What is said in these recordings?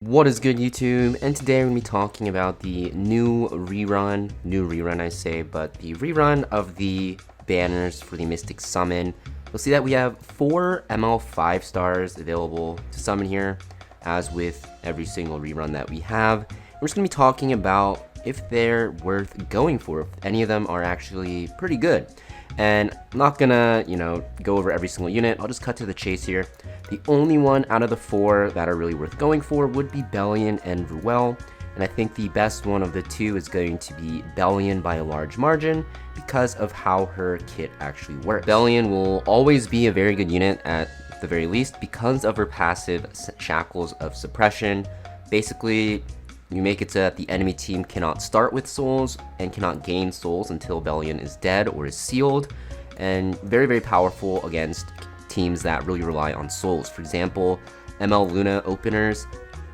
What is good, YouTube? And today we're going to be talking about the new rerun I say, but the rerun of the banners for the Mystic Summon. You'll see that we have 4 ML 5 stars available to summon here, as with every single rerun that we have. We're just going to be talking about if they're worth going for, if any of them are actually pretty good. And I'm not gonna, go over every single unit. I'll just cut to the chase here. The only one out of the 4 that are really worth going for would be Belian and Ruel. And I think the best one of the 2 is going to be Belian by a large margin because of how her kit actually works. Belian will always be a very good unit at the very least because of her passive Shackles of Suppression. Basically, you make it so that the enemy team cannot start with souls and cannot gain souls until Belian is dead or is sealed, and very, very powerful against teams that really rely on souls. For example, ML Luna openers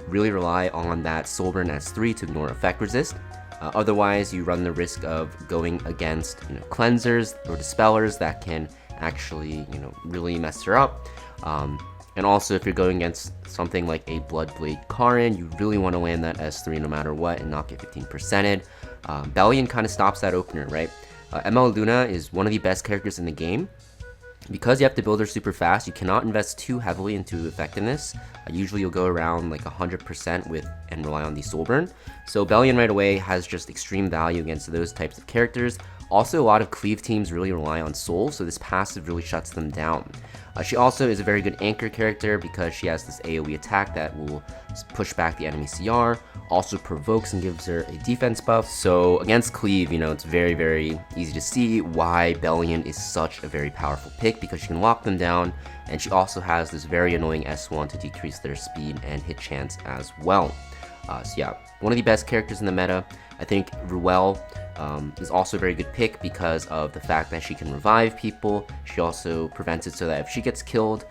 really rely on that soul burn S3 to ignore effect resist. Otherwise, you run the risk of going against cleansers or dispellers that can actually really mess her up. And also, if you're going against something like a Bloodblade Karin, you really want to land that S3 no matter what and not get 15%ed. Belian kind of stops that opener, right? ML Luna is one of the best characters in the game. Because you have to build her super fast, you cannot invest too heavily into effectiveness. Usually you'll go around like 100% with and rely on the soul burn. So Belian right away has just extreme value against those types of characters. Also, a lot of cleave teams really rely on souls, so this passive really shuts them down. She also is a very good anchor character because she has this AoE attack that will push back the enemy CR, also provokes and gives her a defense buff. So against cleave, it's very, very easy to see why Belian is such a very powerful pick, because she can lock them down, and she also has this very annoying S1 to decrease their speed and hit chance as well. So yeah, one of the best characters in the meta. I think Ruel is also a very good pick because of the fact that she can revive people. She also prevents it so that if she gets killed,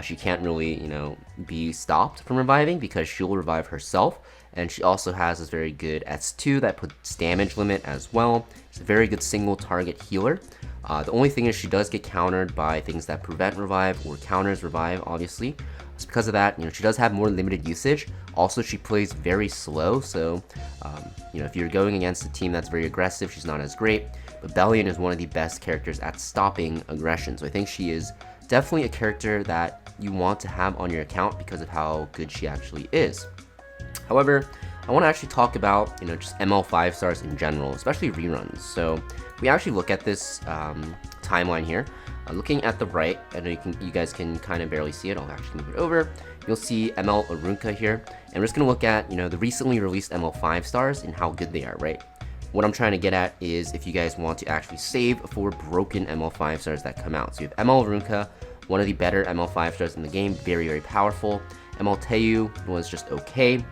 she can't really, be stopped from reviving because she'll revive herself. And she also has this very good S2 that puts damage limit as well. It's a very good single target healer. The only thing is she does get countered by things that prevent revive or counters revive, obviously. It's because of that, she does have more limited usage. Also, she plays very slow, so if you're going against a team that's very aggressive, she's not as great. But Belian is one of the best characters at stopping aggression, so I think she is definitely a character that you want to have on your account because of how good she actually is. However, I want to actually talk about just ML 5 stars in general, especially reruns. So we actually look at this timeline here. Looking at the right, I know you guys can kind of barely see it. I'll actually move it over. You'll see ML Arunka here, and we're just gonna look at the recently released ML 5 stars and how good they are, right? What I'm trying to get at is if you guys want to actually save for broken ML 5 stars that come out. So you have ML Arunka, one of the better ML 5 stars in the game, very, very powerful. ML Teu was just okay.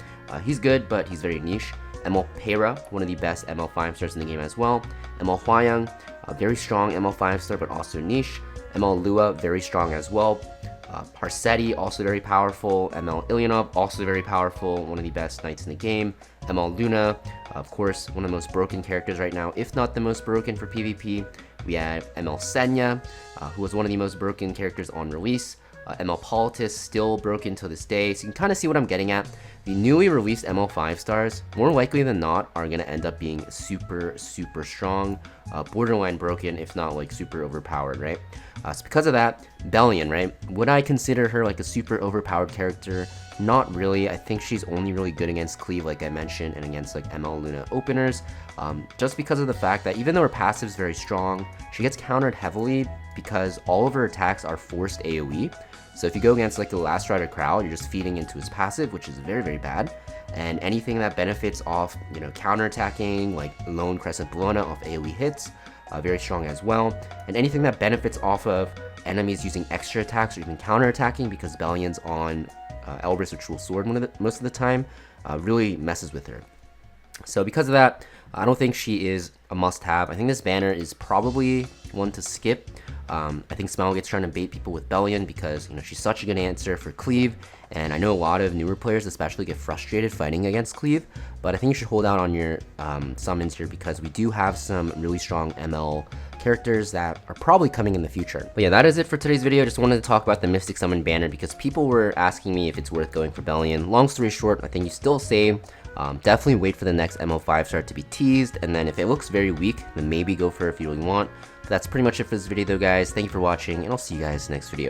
He's good, but he's very niche. ML Pera, one of the best ML 5 stars in the game as well. ML Huayang, a very strong ML 5 star, but also niche. ML Lua, very strong as well. Parsetti, also very powerful. ML Ilyanov, also very powerful, one of the best knights in the game. ML Luna, of course, one of the most broken characters right now, if not the most broken for PvP. We have ML Senya, who was one of the most broken characters on release. ML Politis, still broken to this day, so you can kind of see what I'm getting at. The newly released ML 5 stars, more likely than not, are going to end up being super, super strong, borderline broken, if not like super overpowered, right? So because of that, Belian, right? Would I consider her like a super overpowered character? Not really. I think she's only really good against cleave, like I mentioned, and against like ML Luna openers, just because of the fact that even though her passive is very strong, she gets countered heavily because all of her attacks are forced AoE. So if you go against like the Last Rider Crowd, you're just feeding into his passive, which is very, very bad. And anything that benefits off, counterattacking, like Lone Crescent Bellona off AoE hits, very strong as well. And anything that benefits off of enemies using extra attacks or even counterattacking, because Belian's on Elbrus or Cruel Sword most of the time, really messes with her. So because of that, I don't think she is a must-have. I think this banner is probably one to skip. I think Samool gets trying to bait people with Belian because, you know, she's such a good answer for cleave, and I know a lot of newer players especially get frustrated fighting against cleave, but I think you should hold out on your summons here because we do have some really strong ML characters that are probably coming in the future. But yeah, that is it for today's video. Just wanted to talk about the Mystic Summon banner because people were asking me if it's worth going for Belian. Long story short, I think you still save. Definitely wait for the next MO5 star to be teased, and then if it looks very weak, then maybe go for it if you really want. But that's pretty much it for this video though, guys. Thank you for watching, and I'll see you guys next video.